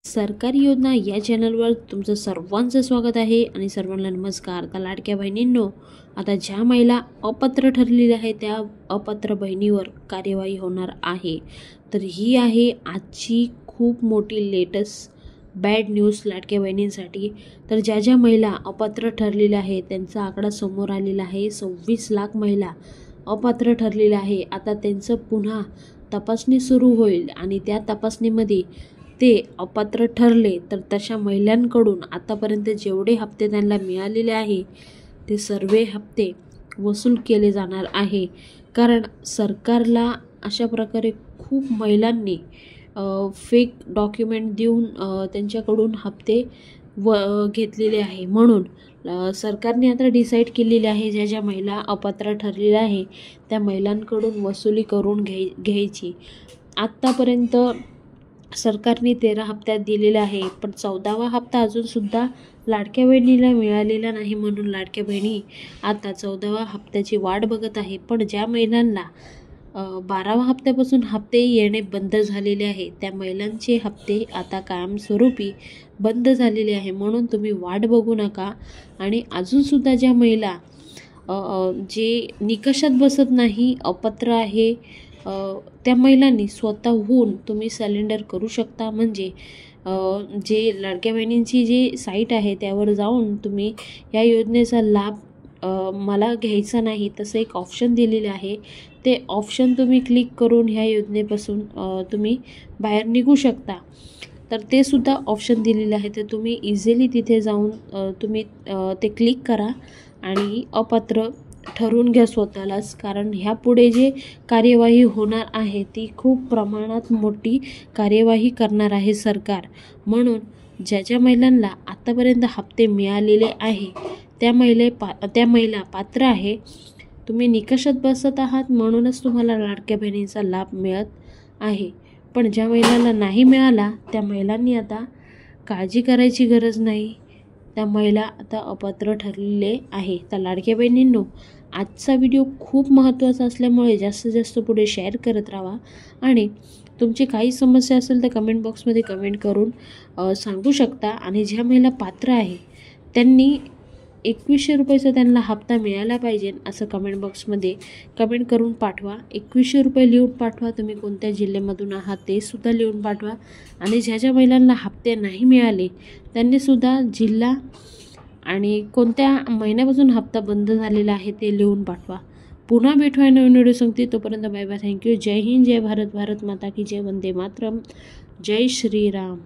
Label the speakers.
Speaker 1: सरकारी योजना या चॅनलवर तुमचं सर्वांचं स्वागत आहे आणि सर्वांना नमस्कार। तर लाडक्या बहिणींनो, आता ज्या महिला अपात्र ठरलेल्या आहेत त्या अपात्र बहिणीवर कार्यवाही होणार आहे। तर ही आहे आजची खूप मोठी लेटेस्ट बॅड न्यूज लाडक्या बहिणींसाठी। तर ज्या ज्या महिला अपात्र ठरलेल्या आहेत त्यांचा आकडा समोर आलेला आहे। 26 लाख महिला अपात्र ठरलेल्या आहे। आता त्यांचं पुन्हा तपासणी सुरू होईल आणि त्या तपासणीमध्ये ते अपात्र ठरले तर तशा महिलांकडून आतापर्यंत जेवढे हप्ते त्यांना मिळालेले आहे ते सर्व हप्ते वसूल केले जाणार आहे। कारण सरकारला अशा प्रकारे खूप महिलांनी फेक डॉक्युमेंट देऊन त्यांच्याकडून हप्ते घेतलेले आहे। म्हणून सरकारने आता डिसाईड केलेले आहे ज्या ज्या महिला अपात्र ठरलेल्या आहे त्या महिलांकडून वसुली करून घ्यायची। आत्तापर्यंत सरकारने 13 हप्त्यात दिलेला आहे, पण 14वा हप्ता अजूनसुद्धा लाडक्या बहिणीला मिळालेला नाही। म्हणून लाडक्या बहिणी आता 14व्या हप्त्याची वाट बघत आहे। पण ज्या महिलांना 12व्या हप्त्यापासून हप्ते येणे बंद झालेले आहे त्या महिलांचे हप्ते आता कायमस्वरूपी बंद झालेले आहे। म्हणून तुम्ही वाट बघू नका। आणि अजूनसुद्धा ज्या महिला जे निकषात बसत नाही, अपात्र आहे, त्या महिलांनी स्वतःहून तुम्ही सिलेंडर करू शकता। म्हणजे जे लाडक्या बहिणींची जी साईट आहे त्यावर जाऊन तुम्ही या योजनेचा लाभ मला घ्यायचा नाही तसं एक ऑप्शन दिलेले आहे। ते ऑप्शन तुम्ही क्लिक करून ह्या योजनेपासून तुम्ही बाहेर निघू शकता। तर ते सुद्धा ऑप्शन दिलेले आहे, तर तुम्ही इझिली तिथे जाऊन तुम्ही ते क्लिक करा आणि अपात्र ठरवून घ्या स्वतःलाच। कारण ह्यापुढे जे कार्यवाही होणार आहे ती खूप प्रमाणात मोठी कार्यवाही करणार आहे सरकार। म्हणून ज्या ज्या महिलांना आत्तापर्यंत हप्ते मिळालेले आहे त्या महिला पात्र आहे। तुम्ही निकषात बसत आहात म्हणूनच तुम्हाला लाडक्या बहिणींचा लाभ मिळत आहे। पण ज्या महिलांना नाही मिळाला त्या महिलांनी आता काळजी करायची गरज नाही, त्या महिला आता अपात्र ठरलेले आहे। तर लाडक्या बहिणींनो, आजचा व्हिडिओ खूप महत्त्वाचा असल्यामुळे जास्तीत जास्त पुढे शेअर करत राहा। आणि तुमची काही समस्या असेल तर कमेंट बॉक्समध्ये कमेंट करून सांगू शकता। आणि ज्या महिला पात्र आहे त्यांनी 2100 रुपयाचा त्यांना हप्ता मिळाला पाहिजे असं कमेंट बॉक्समध्ये कमेंट करून पाठवा। 2100 रुपये लिहून पाठवा। तुम्ही कोणत्या जिल्ह्यामधून आहात ते सुद्धा लिहून पाठवा। आणि ज्या ज्या महिलांना हप्ते नाही मिळाले त्यांनीसुद्धा जिल्हा आणि कोणत्या महिन्यापासून हप्ता बंद झालेला आहे ते लिहून पाठवा। पुन्हा भेटूया नवीन व्हिडिओ सांगते, तोपर्यंत बाय बाय, थँक्यू। जय हिंद, जय भारत, भारत माता की जय, वंदे मातरम, जय श्रीराम।